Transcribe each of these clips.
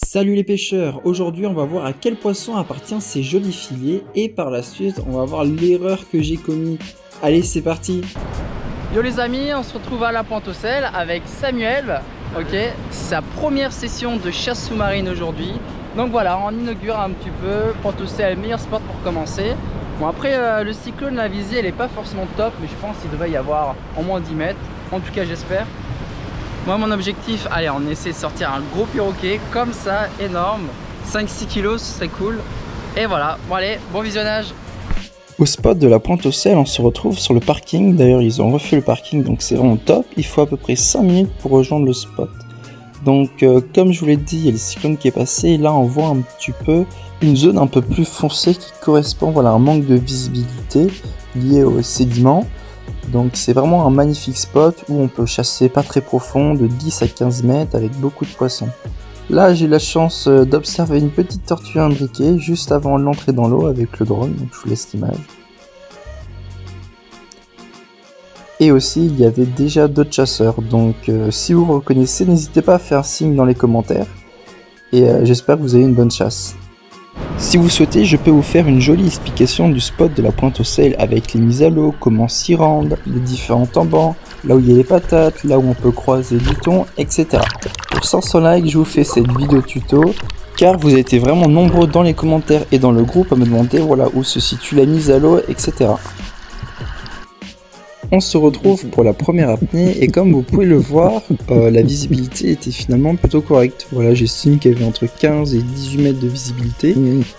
Salut les pêcheurs, aujourd'hui on va voir à quel poisson appartient ces jolis filets et par la suite on va voir l'erreur que j'ai commise. Allez, c'est parti. Yo les amis, on se retrouve à la Pointe aux Sels avec Samuel. Ok, sa première session de chasse sous-marine aujourd'hui. Donc voilà, on inaugure un petit peu. Pointe aux Sels, meilleur spot pour commencer. Bon après le cyclone, la visée elle est pas forcément top, mais je pense qu'il devrait y avoir au moins 10 mètres. En tout cas j'espère. Moi mon objectif, allez, on essaie de sortir un gros perroquet comme ça, énorme, 5-6 kilos, ce serait cool. Et voilà, bon allez, bon visionnage. Au spot de la Pointe aux Sels, on se retrouve sur le parking. D'ailleurs ils ont refait le parking, donc c'est vraiment top. Il faut à peu près 5 minutes pour rejoindre le spot. Donc comme je vous l'ai dit, il y a le cyclone qui est passé. Et là on voit un petit peu une zone un peu plus foncée qui correspond à un manque de visibilité lié aux sédiments. Donc c'est vraiment un magnifique spot où on peut chasser pas très profond, de 10 à 15 mètres avec beaucoup de poissons. Là j'ai eu la chance d'observer une petite tortue imbriquée juste avant l'entrée dans l'eau avec le drone, donc je vous laisse l'image. Et aussi il y avait déjà d'autres chasseurs, donc si vous reconnaissez, n'hésitez pas à faire signe dans les commentaires. Et j'espère que vous avez une bonne chasse. Si vous souhaitez, je peux vous faire une jolie explication du spot de la Pointe aux Sels avec les mises à l'eau, comment s'y rendre, les différents tambans, là où il y a les patates, là où on peut croiser du thon, etc. Pour 500 likes, je vous fais cette vidéo tuto, car vous avez été vraiment nombreux dans les commentaires et dans le groupe à me demander voilà, où se situe la mise à l'eau, etc. On se retrouve pour la première apnée et comme vous pouvez le voir, la visibilité était finalement plutôt correcte. Voilà, j'estime qu'il y avait entre 15 et 18 mètres de visibilité.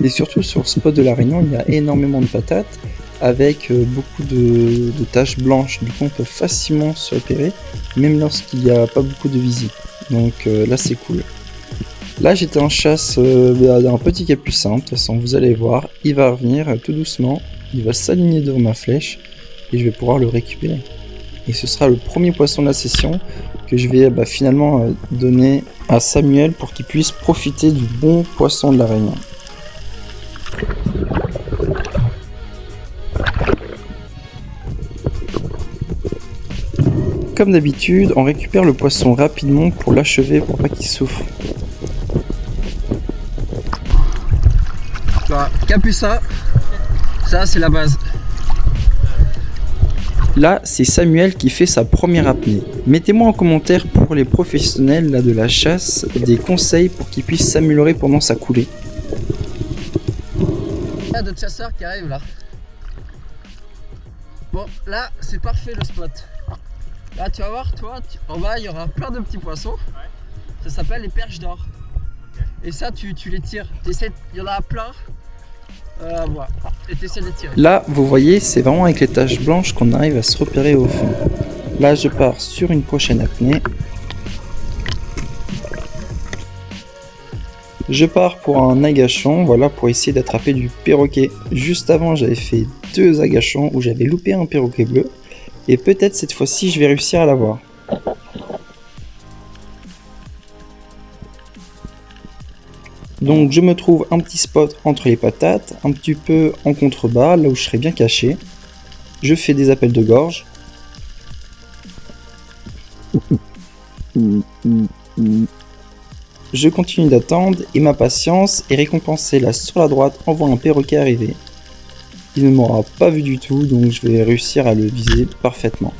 Et surtout sur le spot de la Réunion, il y a énormément de patates avec beaucoup de taches blanches. Du coup, on peut facilement se repérer, même lorsqu'il n'y a pas beaucoup de visible. Donc là, c'est cool. Là, j'étais en chasse d'un petit capucin. De toute façon, vous allez voir, il va revenir tout doucement. Il va s'aligner devant ma flèche. Et je vais pouvoir le récupérer. Et ce sera le premier poisson de la session que je vais finalement donner à Samuel pour qu'il puisse profiter du bon poisson de la Réunion. Comme d'habitude, on récupère le poisson rapidement pour l'achever pour pas qu'il souffre. Voilà, capucin, ça c'est la base. Là, c'est Samuel qui fait sa première apnée. Mettez-moi en commentaire pour les professionnels de la chasse des conseils pour qu'ils puissent s'améliorer pendant sa coulée. Il y a d'autres chasseurs qui arrivent là. Bon, là c'est parfait le spot. Là tu vas voir, toi, en bas il y aura plein de petits poissons. Ça s'appelle les perches d'or. Et ça tu les tires. Il y en a plein. Voilà. Et tu essaies de les tirer. Là, vous voyez, c'est vraiment avec les taches blanches qu'on arrive à se repérer au fond. Là, je pars sur une prochaine apnée. Je pars pour un agachon, voilà, pour essayer d'attraper du perroquet. Juste avant, j'avais fait 2 agachons où j'avais loupé un perroquet bleu. Et peut-être cette fois-ci, je vais réussir à l'avoir. Donc je me trouve un petit spot entre les patates, un petit peu en contrebas, là où je serai bien caché. Je fais des appels de gorge. Je continue d'attendre et ma patience est récompensée. Là sur la droite, on voit un perroquet arriver. Il ne m'aura pas vu du tout, donc je vais réussir à le viser parfaitement.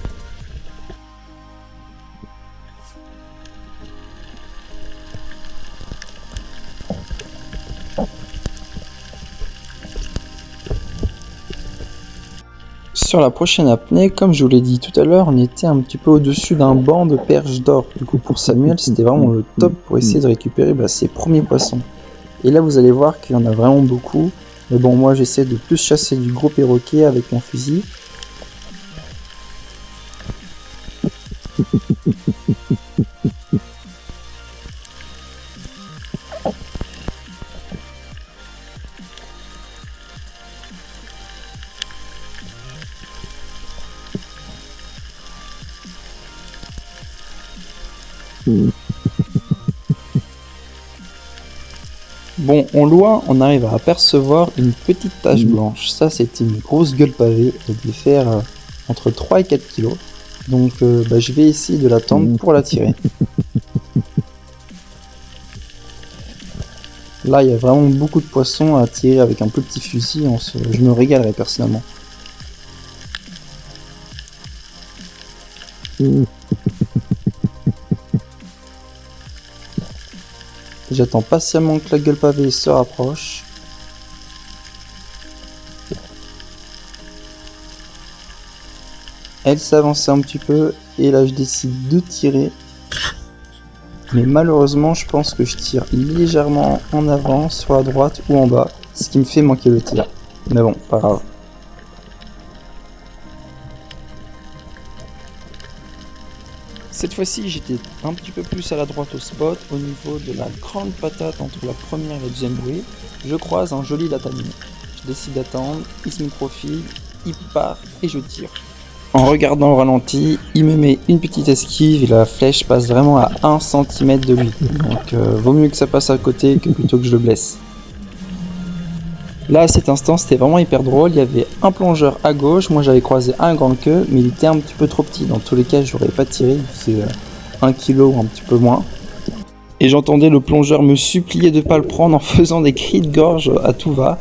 Sur la prochaine apnée, comme je vous l'ai dit tout à l'heure, on était un petit peu au-dessus d'un banc de perches d'or. Du coup pour Samuel, c'était vraiment le top pour essayer de récupérer ses premiers poissons. Et là vous allez voir qu'il y en a vraiment beaucoup. Mais bon, moi j'essaie de plus chasser du gros perroquet avec mon fusil. Bon, au loin, on arrive à apercevoir une petite tache blanche. Ça, c'était une grosse gueule pavée. Elle devait faire entre 3 et 4 kilos. Donc, je vais essayer de l'attendre pour la tirer. Là, il y a vraiment beaucoup de poissons à tirer avec un plus petit fusil, je me régalerais personnellement. J'attends patiemment que la gueule pavée se rapproche. Elle s'avance un petit peu et là je décide de tirer. Mais malheureusement, je pense que je tire légèrement en avant, sur la droite ou en bas, ce qui me fait manquer le tir. Mais bon, pas grave. Cette fois-ci, j'étais un petit peu plus à la droite au spot, au niveau de la grande patate entre la première et la deuxième bouée. Je croise un joli latamier. Je décide d'attendre, il se met profil, il part et je tire. En regardant au ralenti, il me met une petite esquive et la flèche passe vraiment à 1 cm de lui. Donc vaut mieux que ça passe à côté que plutôt que je le blesse. Là à cet instant c'était vraiment hyper drôle, il y avait un plongeur à gauche, moi j'avais croisé un grand queue mais il était un petit peu trop petit, dans tous les cas j'aurais pas tiré, c'est 1 kg ou un petit peu moins. Et j'entendais le plongeur me supplier de pas le prendre en faisant des cris de gorge à tout va.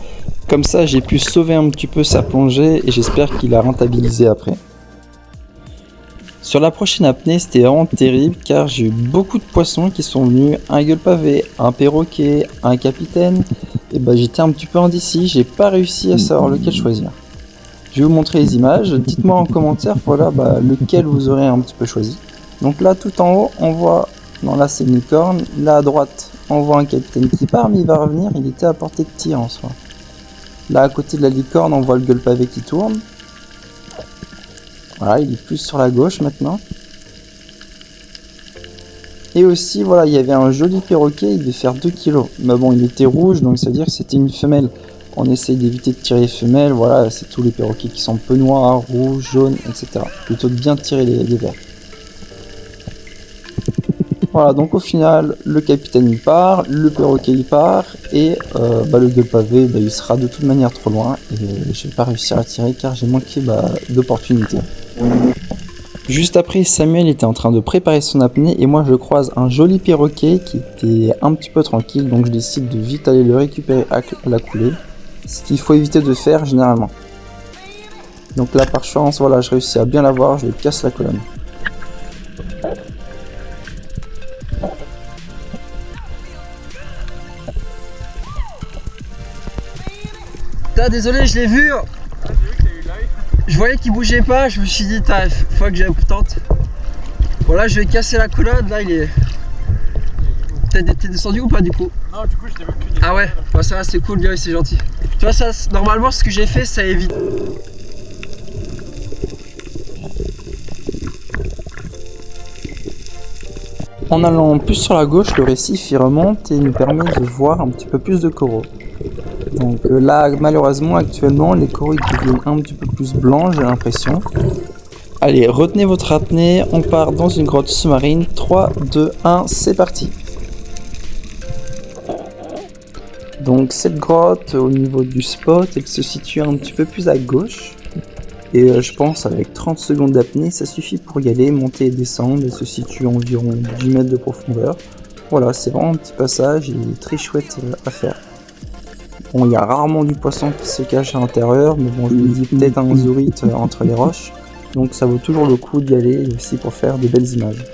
Comme ça j'ai pu sauver un petit peu sa plongée et j'espère qu'il a rentabilisé après. Sur la prochaine apnée, c'était vraiment terrible car j'ai eu beaucoup de poissons qui sont venus, un gueule pavé, un perroquet, un capitaine, et bah j'étais un petit peu indécis, j'ai pas réussi à savoir lequel choisir. Je vais vous montrer les images, dites-moi en commentaire voilà lequel vous aurez un petit peu choisi. Donc là tout en haut on voit, non là c'est une licorne, là à droite on voit un capitaine qui part mais il va revenir, il était à portée de tir en soi. Là à côté de la licorne on voit le gueule pavé qui tourne. Voilà, il est plus sur la gauche maintenant. Et aussi, voilà, il y avait un joli perroquet, il devait faire 2 kg. Mais bon, il était rouge, donc ça veut dire que c'était une femelle. On essaye d'éviter de tirer les femelles, voilà, c'est tous les perroquets qui sont un peu noirs, rouges, jaunes, etc. Plutôt de bien tirer les verts. Voilà, donc au final, le capitaine il part, le perroquet il part, et le gueule pavé, il sera de toute manière trop loin, et je vais pas réussir à tirer car j'ai manqué d'opportunités. Juste après, Samuel était en train de préparer son apnée, et moi je croise un joli perroquet qui était un petit peu tranquille, donc je décide de vite aller le récupérer à la coulée, ce qu'il faut éviter de faire généralement. Donc là par chance, voilà, je réussis à bien l'avoir, je lui casse la colonne. Désolé, je l'ai vu. Je voyais qu'il bougeait pas, je me suis dit, faut que j'aille tente. Voilà, je vais casser la colonne, là il est. T'es descendu ou pas du coup? Non, du coup je t'ai vu que tu descendais. Ah ouais, bah, ça va, c'est cool, bien, c'est gentil. Tu vois, ça, normalement ce que j'ai fait, ça évite. En allant plus sur la gauche, le récif il remonte et il nous permet de voir un petit peu plus de coraux. Donc là, malheureusement, actuellement, les coraux ils deviennent un petit peu plus blancs, j'ai l'impression. Allez, retenez votre apnée, on part dans une grotte sous-marine. 3, 2, 1, c'est parti. Donc cette grotte, au niveau du spot, elle se situe un petit peu plus à gauche. Et je pense avec 30 secondes d'apnée, ça suffit pour y aller, monter et descendre. Elle se situe à environ 10 mètres de profondeur. Voilà, c'est vraiment un petit passage et très chouette à faire. Bon, il y a rarement du poisson qui se cache à l'intérieur, mais bon, je me dis peut-être un zourite entre les roches. Donc ça vaut toujours le coup d'y aller aussi pour faire de belles images.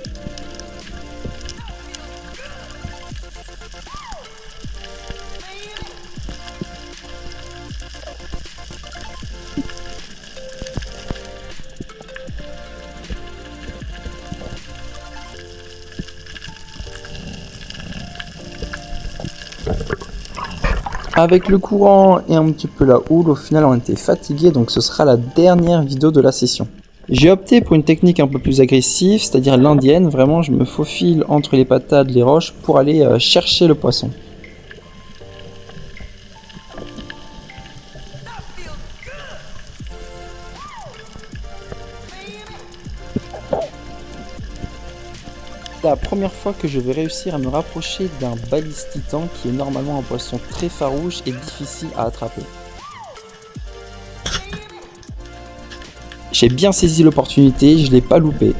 Avec le courant et un petit peu la houle, au final on était fatigué, donc ce sera la dernière vidéo de la session. J'ai opté pour une technique un peu plus agressive, c'est-à-dire l'indienne. Vraiment, je me faufile entre les patates, les roches pour aller chercher le poisson. La première fois que je vais réussir à me rapprocher d'un balise titan qui est normalement un poisson très farouche et difficile à attraper. J'ai bien saisi l'opportunité, je ne l'ai pas loupé.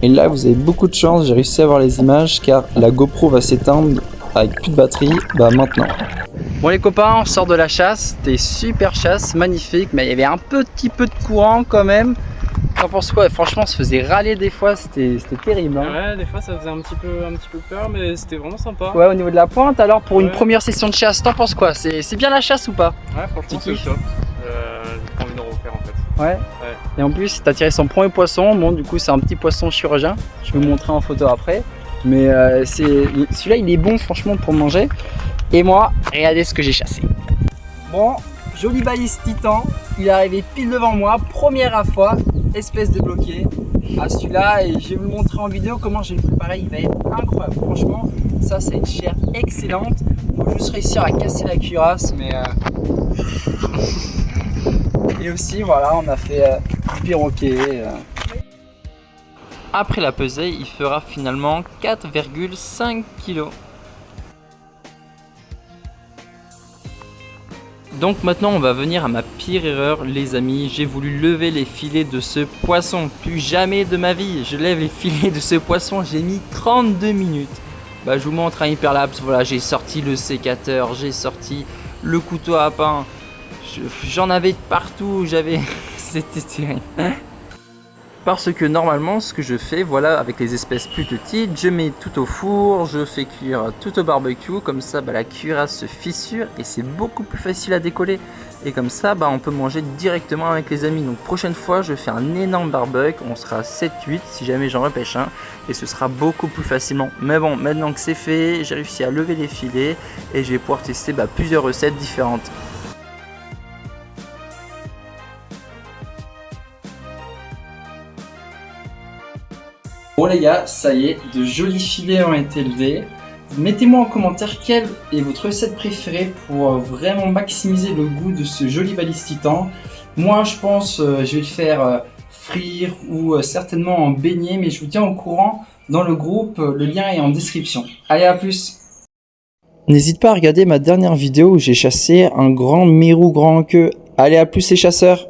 Et là vous avez beaucoup de chance, j'ai réussi à avoir les images car la GoPro va s'éteindre avec plus de batterie, bah maintenant. Bon les copains, on sort de la chasse, c'était super chasse, magnifique, mais il y avait un petit peu de courant quand même. T'en penses quoi? Franchement, on se faisait râler des fois, c'était terrible. Hein. Ouais, des fois ça faisait un petit peu peur, mais c'était vraiment sympa. Ouais, au niveau de la pointe, alors pour une Ouais. première session de chasse, t'en penses quoi? C'est bien la chasse ou pas? Ouais, franchement c'est kiffes top. J'ai pas envie de refaire en fait. Ouais. Et en plus, t'as tiré son premier poisson, bon du coup c'est un petit poisson chirurgien, je vais vous montrer en photo après. Mais celui-là il est bon franchement pour manger. Et moi, regardez ce que j'ai chassé. Bon, joli balise titan, il est arrivé pile devant moi, première à fois, espèce de bloqué. Ah celui-là, et je vais vous le montrer en vidéo comment je vais le préparer, il va être incroyable. Franchement, ça c'est une chair excellente. Faut juste réussir à casser la cuirasse, mais... Et aussi, voilà, on a fait du perroquet. Après la pesée, il fera finalement 4,5 kg. Donc maintenant on va venir à ma pire erreur les amis, j'ai voulu lever les filets de ce poisson, plus jamais de ma vie je lève les filets de ce poisson, j'ai mis 32 minutes. Bah je vous montre un hyperlapse, voilà j'ai sorti le sécateur, j'ai sorti le couteau à pain, j'en avais partout, c'était terrible. Parce que normalement ce que je fais, voilà, avec les espèces plus petites, je mets tout au four, je fais cuire tout au barbecue, comme ça bah, la cuirasse se fissure et c'est beaucoup plus facile à décoller. Et comme ça bah, on peut manger directement avec les amis. Donc prochaine fois je fais un énorme barbecue, on sera 7-8 si jamais j'en repêche un et ce sera beaucoup plus facilement. Mais bon, maintenant que c'est fait, j'ai réussi à lever les filets et je vais pouvoir tester bah, plusieurs recettes différentes. Bon les gars, ça y est, de jolis filets ont été levés. Mettez-moi en commentaire quelle est votre recette préférée pour vraiment maximiser le goût de ce joli balise titan. Moi je pense je vais le faire frire ou certainement en beignet, mais je vous tiens au courant dans le groupe, le lien est en description. Allez, à plus! N'hésite pas à regarder ma dernière vidéo où j'ai chassé un grand mérou grand en queue. Allez, à plus les chasseurs!